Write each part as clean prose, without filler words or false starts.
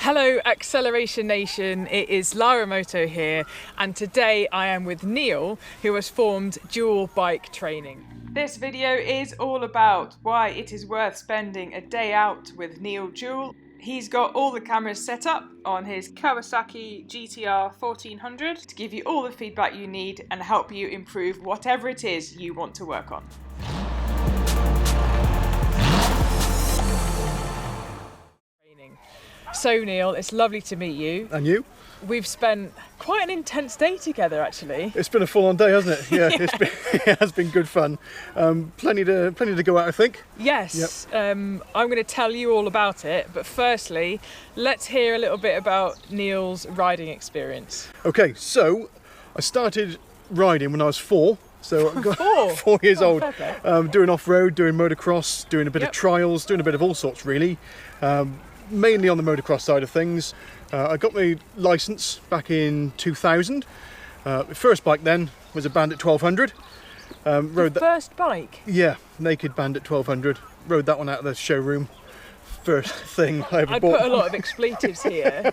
Hello Acceleration Nation, it is Lara Moto here, and today I am with Neil, who has formed Jewell Bike Training. This video is all about why it is worth spending a day out with Neil Jewell. He's got all the cameras set up on his Kawasaki GTR1400 to give you all the feedback you need and help you improve whatever it is you want to work on. So Neil, it's lovely to meet you. And you? We've spent quite an intense day together, actually. It's been a full-on day, hasn't it? Yeah, yeah. It has been good fun. Plenty to go out, I think. Yes. Yep. I'm going to tell you all about it, but firstly, let's hear a little bit about Neil's riding experience. Okay, so I started riding when I was 4. So I got 4 years old, doing off-road, doing motocross, doing a bit of trials, doing a bit of all sorts really. Mainly on the motocross side of things. I got my licence back in 2000. My first bike then was a Bandit 1200. First bike? Yeah, naked Bandit 1200. Rode that one out of the showroom. First thing I ever bought. I'd put a lot of expletives here.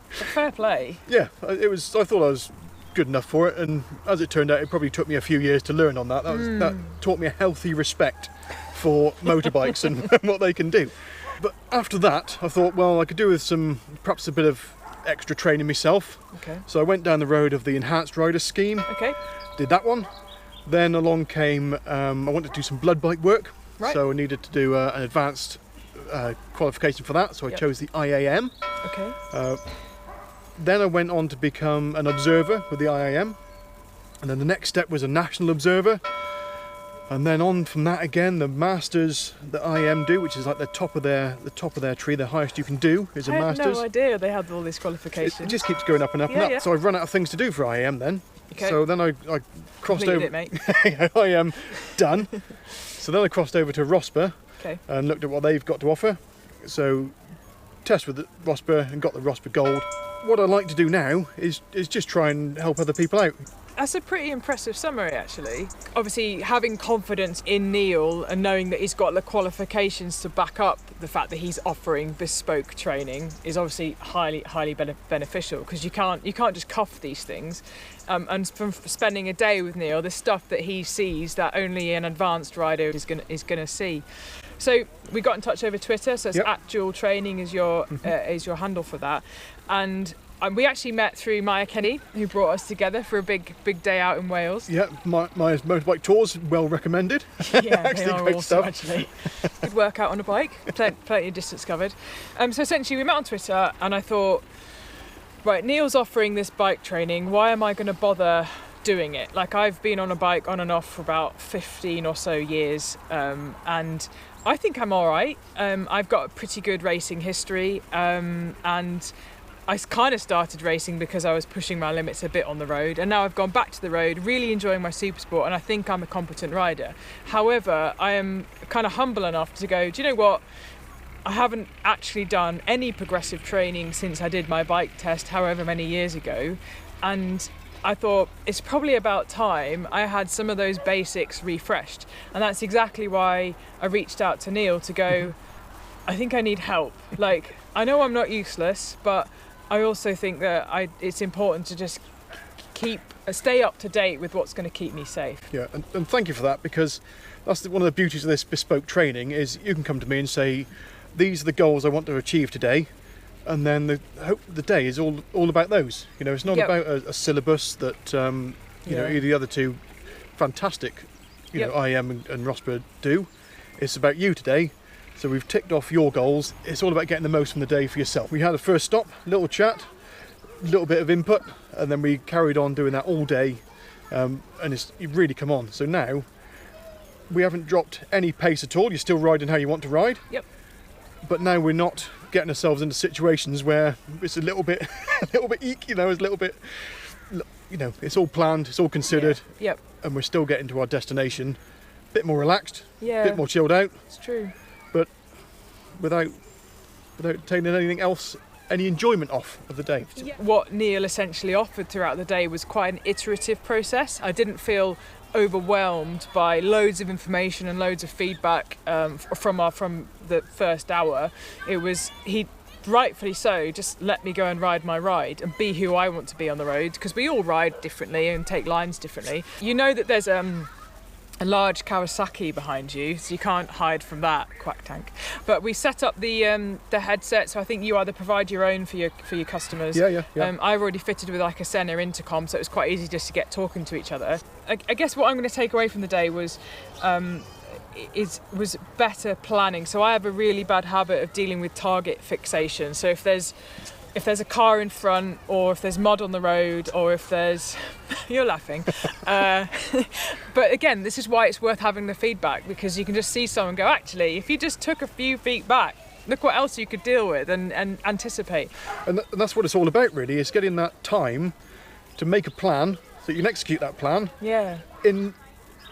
Fair play. Yeah, it was. I thought I was good enough for it, and as it turned out, it probably took me a few years to learn on that. That taught me a healthy respect for motorbikes and what they can do. But after that, I thought, well, I could do with perhaps a bit of extra training myself. Okay. So I went down the road of the enhanced rider scheme. Okay. Did that one. Then along came, I wanted to do some blood bike work. Right. So I needed to do an advanced qualification for that. So I chose the IAM. Okay. Then I went on to become an observer with the IAM. And then the next step was a national observer. And then on from that again, the masters that IAM do, which is like the top of their tree, the highest you can do is a masters. I had no idea they had all these qualifications. It just keeps going up and up and up. Yeah. So I've run out of things to do for IAM then. Okay. So then I crossed over. It, mate. I am done. So then I crossed over to RoSPA and looked at what they've got to offer. So test with the RoSPA and got the RoSPA Gold. What I like to do now is just try and help other people out. That's a pretty impressive summary, actually. Obviously, having confidence in Neil and knowing that he's got the qualifications to back up the fact that he's offering bespoke training is obviously highly beneficial, because you can't just cuff these things. And from spending a day with Neil, the stuff that he sees that only an advanced rider is gonna see. So we got in touch over Twitter. So it's at Jewell Training is your handle for that, and we actually met through Maya Kenny, who brought us together for a big day out in Wales. Yeah, Maya's motorbike tours, well recommended. Yeah, actually, they are great awesome, stuff. Actually. Good workout on a bike, plenty of distance covered. So essentially we met on Twitter, and I thought, right, Neil's offering this bike training, why am I going to bother doing it? Like, I've been on a bike on and off for about 15 or so years, and I think I'm all right. I've got a pretty good racing history, and I kind of started racing because I was pushing my limits a bit on the road, and now I've gone back to the road, really enjoying my super sport, and I think I'm a competent rider. However, I am kind of humble enough to go, do you know what? I haven't actually done any progressive training since I did my bike test however many years ago, and I thought it's probably about time I had some of those basics refreshed. And that's exactly why I reached out to Neil to go, I think I need help. Like, I know I'm not useless, but I also think that it's important to just stay up to date with what's going to keep me safe. Yeah, and thank you for that, because that's one of the beauties of this bespoke training is you can come to me and say, these are the goals I want to achieve today, and then the day is all about those. You know, it's not about a syllabus that either the other two fantastic, IAM and RoSPA do. It's about you today. So we've ticked off your goals. It's all about getting the most from the day for yourself. We had a first stop, little chat, little bit of input, and then we carried on doing that all day, and you've really come on. So now we haven't dropped any pace at all. You're still riding how you want to ride. Yep. But now we're not getting ourselves into situations where it's a little bit eek, it's a little bit, it's all planned, it's all considered. Yeah. Yep. And we're still getting to our destination, a bit more relaxed, a bit more chilled out. It's true. But without taking anything else, any enjoyment off of the day. Yeah. What Neil essentially offered throughout the day was quite an iterative process. I didn't feel overwhelmed by loads of information and loads of feedback from the first hour. It was rightfully so, just let me go and ride my ride and be who I want to be on the road, because we all ride differently and take lines differently. You know that there's a large Kawasaki behind you, so you can't hide from that, quack tank. But we set up the headset, so I think you either provide your own for your customers. Yeah. I've already fitted with like a Sena Intercom, so it was quite easy just to get talking to each other. I guess what I'm going to take away from the day was better planning. So I have a really bad habit of dealing with target fixation. So if there's a car in front, or if there's mud on the road, or if there's you're laughing, but again, this is why it's worth having the feedback, because you can just see someone go, actually, if you just took a few feet back, look what else you could deal with and anticipate. And that's what it's all about, really, is getting that time to make a plan so you can execute that plan in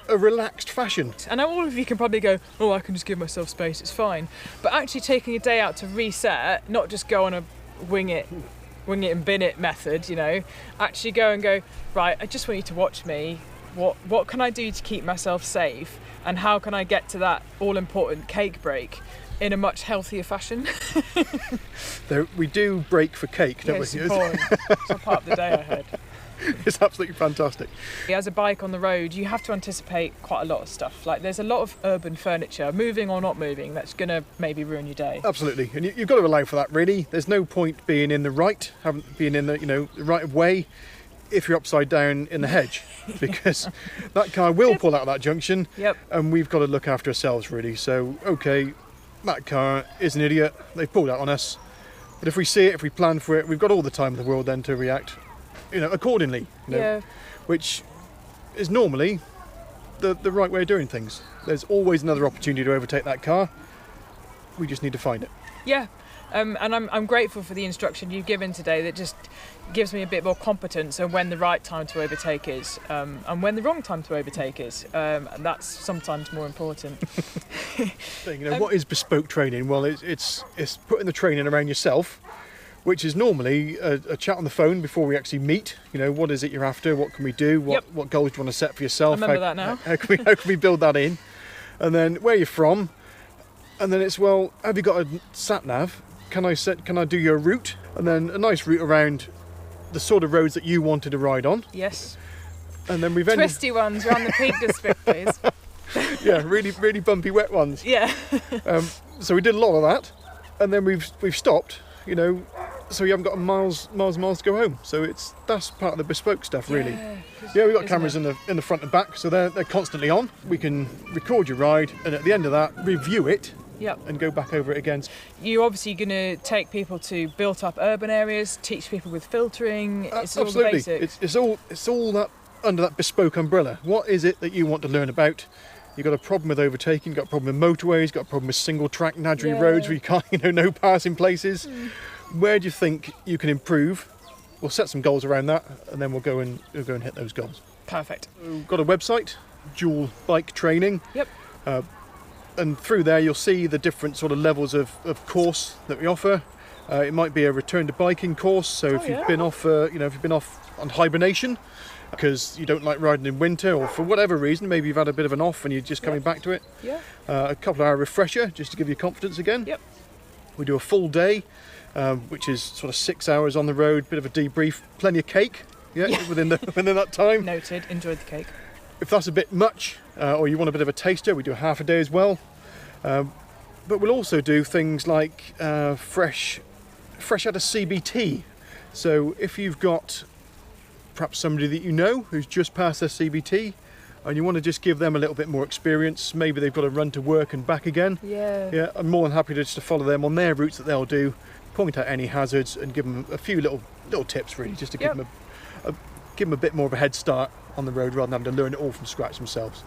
a relaxed fashion. I know all of you can probably go, oh, I can just give myself space, it's fine. But actually taking a day out to reset, not just go on a wing it and bin it method, actually go and go, right, I just want you to watch me. What can I do to keep myself safe, and how can I get to that all important cake break in a much healthier fashion? We do break for cake, don't we? It's important. It's a part of the day, I heard. It's absolutely fantastic. As a bike on the road, you have to anticipate quite a lot of stuff. Like, there's a lot of urban furniture, moving or not moving, that's going to maybe ruin your day. Absolutely, and you've got to allow for that, really. There's no point being in the right, being in the right of way if you're upside down in the hedge, because that car will pull out of that junction, and we've got to look after ourselves, really. So, okay, that car is an idiot, they pulled out on us, but if we see it, if we plan for it, we've got all the time in the world then to react accordingly, which is normally the right way of doing things. There's always another opportunity to overtake that car. We just need to find it. Yeah, and I'm grateful for the instruction you've given today, that just gives me a bit more competence on when the right time to overtake is, and when the wrong time to overtake is, and that's sometimes more important. What is bespoke training? Well, it's putting the training around yourself, which is normally a chat on the phone before we actually meet. What is it you're after? What can we do? What goals do you want to set for yourself? I remember that now. How can we build that in? And then where you're from, and then it's, well, have you got a sat nav? Can I do your route? And then a nice route around the sort of roads that you wanted to ride on. Yes. And then we've twisty ones around the Peak District, please. Yeah, really, really bumpy, wet ones. Yeah. So we did a lot of that, and then we've stopped. So you haven't got miles to go home. So that's part of the bespoke stuff, really. Yeah, we've got cameras in the front and back, so they're constantly on. We can record your ride, and at the end of that, review it. And go back over it again. You're obviously going to take people to built-up urban areas, teach people with filtering. It's absolutely. All the basics. It's all that under that bespoke umbrella. What is it that you want to learn about? You've got a problem with overtaking, you've got a problem with motorways, you've got a problem with single track Nadri roads where you can't, no passing places. Where do you think you can improve? We'll set some goals around that, and then we'll go and hit those goals. Perfect. We've got a website, Jewell Bike Training. And through there you'll see the different sort of levels of course that we offer. It might be a return to biking course, so if you've been off on hibernation because you don't like riding in winter, or for whatever reason, maybe you've had a bit of an off and you're just coming back to it. A couple of hour refresher just to give you confidence again. We do a full day, which is sort of 6 hours on the road, bit of a debrief, plenty of cake within that time. Noted, enjoyed the cake. If that's a bit much, or you want a bit of a taster, we do half a day as well. But we'll also do things like fresh out of CBT. So if you've got perhaps somebody that you know who's just passed their CBT, and you want to just give them a little bit more experience, maybe they've got to run to work and back again. I'm more than happy to follow them on their routes that they'll do, point out any hazards, and give them a few little tips, really, just to give them a bit more of a head start on the road, rather than having to learn it all from scratch themselves.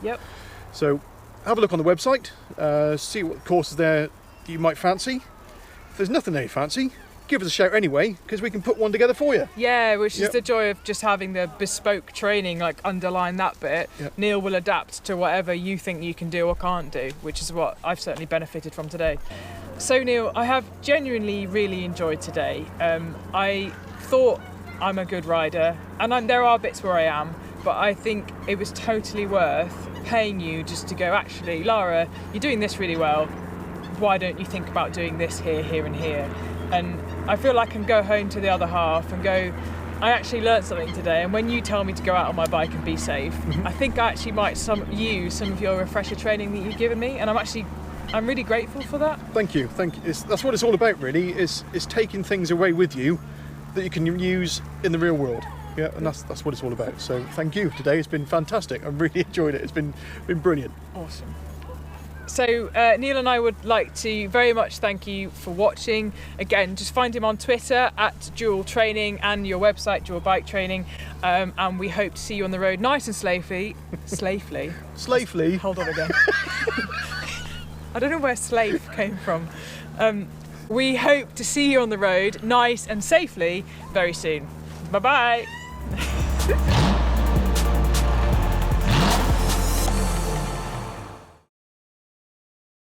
So have a look on the website, see what courses there you might fancy. If there's nothing that you fancy, give us a shout anyway, because we can put one together for you. Which is the joy of just having the bespoke training, like underline that bit. Neil will adapt to whatever you think you can do or can't do, which is what I've certainly benefited from today. So Neil, I have genuinely really enjoyed today. I thought I'm a good rider, and there are bits where I am, but I think it was totally worth paying you just to go, actually, Lara, you're doing this really well. Why don't you think about doing this here, here and here? And I feel like I can go home to the other half and go, I actually learned something today, and when you tell me to go out on my bike and be safe, I think I actually might use some of your refresher training that you've given me, and I'm really grateful for that. Thank you. That's what it's all about, really, is taking things away with you that you can use in the real world. Yeah, and that's what it's all about. So thank you today. It's been fantastic. I've really enjoyed it. It's been brilliant. Awesome. So Neil and I would like to very much thank you for watching. Again, just find him on Twitter at Jewell Training and your website, Jewell Bike Training. And we hope to see you on the road nice and safely. Safely? Hold on again. I don't know where slave came from. We hope to see you on the road nice and safely very soon. Bye-bye.